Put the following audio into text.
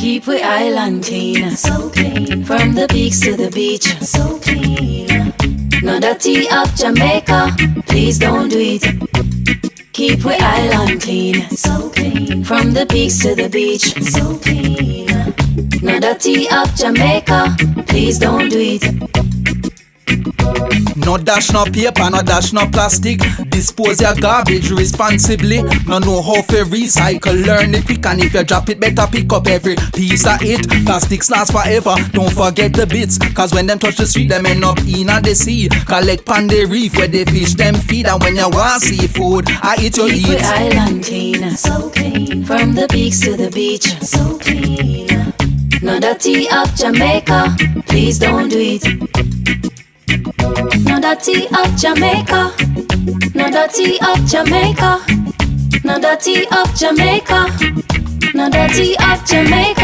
Keep we island clean, so clean. From the peaks to the beach, so clean. No dirty up Jamaica, please don't do it. Keep we island clean, so clean. From the peaks to the beach, so clean. No dirty up Jamaica, please don't do it. No dash no paper, no dash no plastic. Dispose your garbage responsibly. No know how to recycle, learn it quick. And if you drop it, better pick up every piece of it. Plastics last forever, don't forget the bits. Cause when them touch the street, them end up in the sea. Collect pan the reef where they fish them feed. And when you want seafood, I eat your Keep eat. we island clean, so clean. From the peaks to the beach, so clean. No dirty up Jamaica, please don't do it. No dirty up Jamaica, no dirty up Jamaica, no dirty up Jamaica, no dirty up Jamaica.